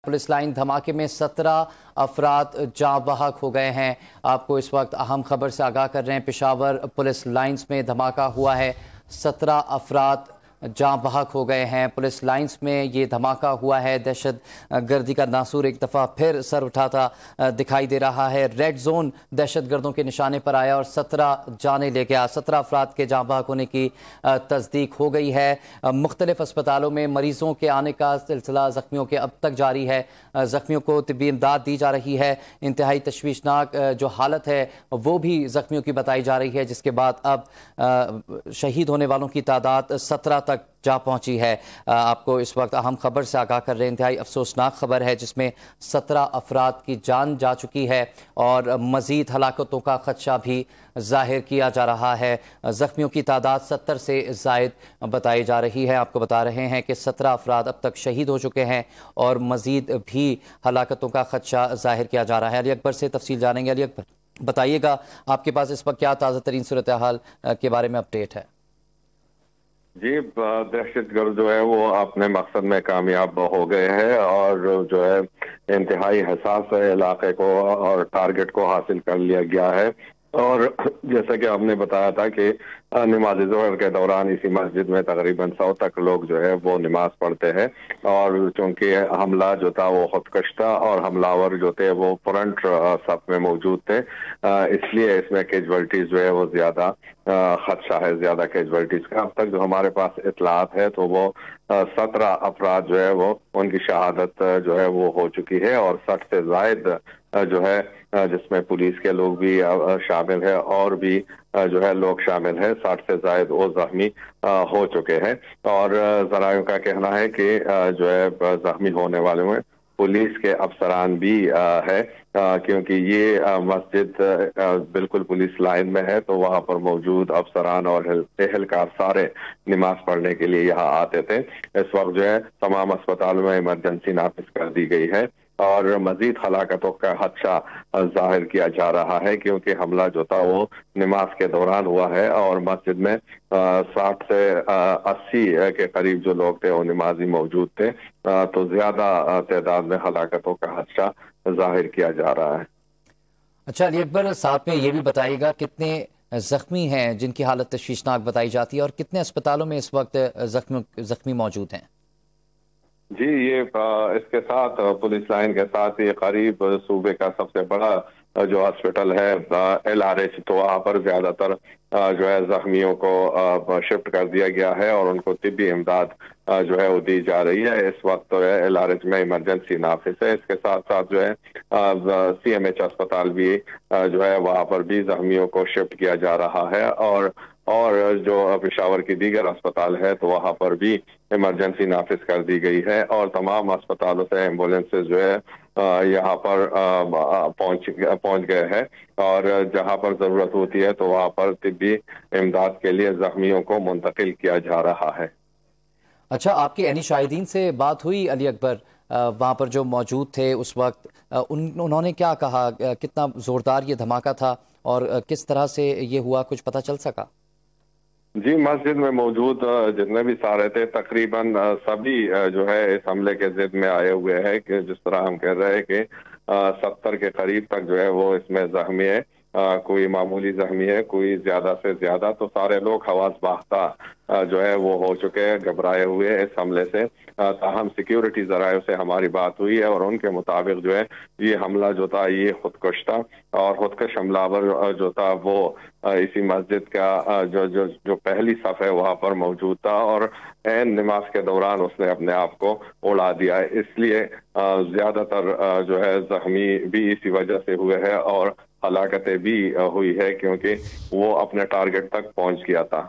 Police line धमाके में 17 अफराद जाँ बहक हो गए हैं। आपको इस वक्त अहम खबर से आगाह कर रहे हैं। पेशावर पुलिस लाइंस में धमाका हुआ है, 17 अफराद जाँ बहक हो गए हैं। पुलिस लाइंस में ये धमाका हुआ है। दहशत गर्दी का नासूर एक दफ़ा फिर सर उठाता दिखाई दे रहा है। रेड जोन दहशत गर्दों के निशाने पर आया और 17 जाने ले गया। 17 अफराद के जाँ बहक होने की तस्दीक हो गई है। मुख्तलिफ अस्पतालों में मरीजों के आने का सिलसिला ज़ख्मियों के अब तक जारी है। ज़ख्मियों को तिब्बी इमदाद दी जा रही है। इंतहाई तशवीशनाक जो हालत है वो भी ज़ख्मियों की बताई जा रही है, जिसके बाद अब शहीद होने वालों की तादाद 17 तक जा पहुंची है। आपको इस वक्त अहम खबर से आगाह कर रहे हैं। इंतहाई अफसोसनाक खबर है जिसमें 17 अफराद की जान जा चुकी है और मज़ीद हलाकतों का खदशा भी जाहिर किया जा रहा है। ज़ख्मियों की तादाद 70 से ज़ायद बताई जा रही है। आपको बता रहे हैं कि 17 अफराद अब तक शहीद हो चुके हैं और मज़ीद भी हलाकतों का खदशा जाहिर किया जा रहा है। अली अकबर से तफसील जानेंगे। अली अकबर, बताइएगा आपके पास इस वक्त क्या ताज़ा तरीन सूरत हाल के बारे में अपडेट है? जी, दहशतगर्द जो है वो अपने मकसद में कामयाब हो गए हैं और जो है इंतहाई हसास इलाके को और टारगेट को हासिल कर लिया गया है। और जैसा कि आपने बताया था कि नमाज ज़ोहर के दौरान इसी मस्जिद में तकरीबन 100 तक लोग जो है वो नमाज पढ़ते हैं और चूंकि हमला जो था वो खुदकश था और हमलावर जो थे वो फ्रंट सफ में मौजूद थे, इसलिए इसमें कैजुअल्टीज जो है वो ज्यादा खदशा है, ज्यादा कैजुअल्टीज का। अब तक जो हमारे पास इतलात है तो वो 17 अफराद जो है वो उनकी शहादत जो है वो हो चुकी है और 60 से जायद जो है जिसमें पुलिस के लोग भी शामिल है और भी जो है लोग शामिल है, 60 से जायद वो जख्मी हो चुके हैं। और जरायों का कहना है कि जो है जख्मी होने वाले में पुलिस के अफसरान भी है, क्योंकि ये मस्जिद बिल्कुल पुलिस लाइन में है, तो वहाँ पर मौजूद अफसरान और एहलकार सारे नमाज पढ़ने के लिए यहाँ आते थे। इस वक्त जो है तमाम अस्पतालों में इमरजेंसी नाफिज कर दी गई है और मजीद हलाकतों का खदशा जाहिर किया जा रहा है, क्योंकि हमला जो था वो नमाज के दौरान हुआ है और मस्जिद में 60 से 80 के करीब जो लोग थे वो नमाजी मौजूद थे, तो ज्यादा तादाद में हलाकतों का खदशा जाहिर किया जा रहा है। अच्छा अली अकबर, साथ में ये भी बताइएगा कितने जख्मी हैं जिनकी हालत तशवीशनाक बताई जाती है और कितने अस्पतालों में इस वक्त जख्मी मौजूद हैं? जी, ये इसके साथ पुलिस लाइन के साथ ये करीब सूबे का सबसे बड़ा जो हॉस्पिटल है LRH, तो वहाँ पर ज्यादातर जो है जख्मियों को शिफ्ट कर दिया गया है और उनको तिब्बी इमदाद जो है वो दी जा रही है। इस वक्त तो है LRH में इमरजेंसी नाफिज है। इसके साथ साथ जो है CMH अस्पताल भी जो है वहाँ पर भी जख्मियों को शिफ्ट किया जा रहा है और जो पेशावर की दीगर अस्पताल है तो वहाँ पर भी इमरजेंसी नाफिज कर दी गई है और तमाम अस्पतालों से एम्बुलेंसेज जो है यहाँ पर पहुंच गए हैं और जहाँ पर जरूरत होती है तो वहाँ पर तिब्बी इमदाद के लिए जख्मियों को मुंतकिल किया जा रहा है। अच्छा, आपके यानी शाहिदीन से बात हुई अली अकबर, वहाँ पर जो मौजूद थे उस वक्त, उन्होंने क्या कहा? कितना जोरदार ये धमाका था और किस तरह से ये हुआ, कुछ पता चल सका? जी, मस्जिद में मौजूद जितने भी सारे थे तकरीबन सभी जो है इस हमले के जिद में आए हुए हैं, कि जिस तरह हम कह रहे हैं कि 70 के करीब तक जो है वो इसमें जख्मी है, कोई मामूली जख्मी है, कोई ज्यादा से ज्यादा, तो सारे लोग हवास बाख्ता जो है वो हो चुके हैं, घबराए हुए इस हमले से। ताहम सिक्योरिटी जरायों से हमारी बात हुई है और उनके मुताबिक जो है ये हमला जो था ये खुदकुश था और खुदकुश हमलावर जो था वो इसी मस्जिद का जो पहली सफ है वहाँ पर मौजूद था और ऐन नमाज के दौरान उसने अपने आप को उड़ा दिया है। इसलिए ज्यादातर जो है जख्मी भी इसी वजह से हुए हैं और हलाकतें भी हुई है, क्योंकि वो अपने टारगेट तक पहुंच गया था।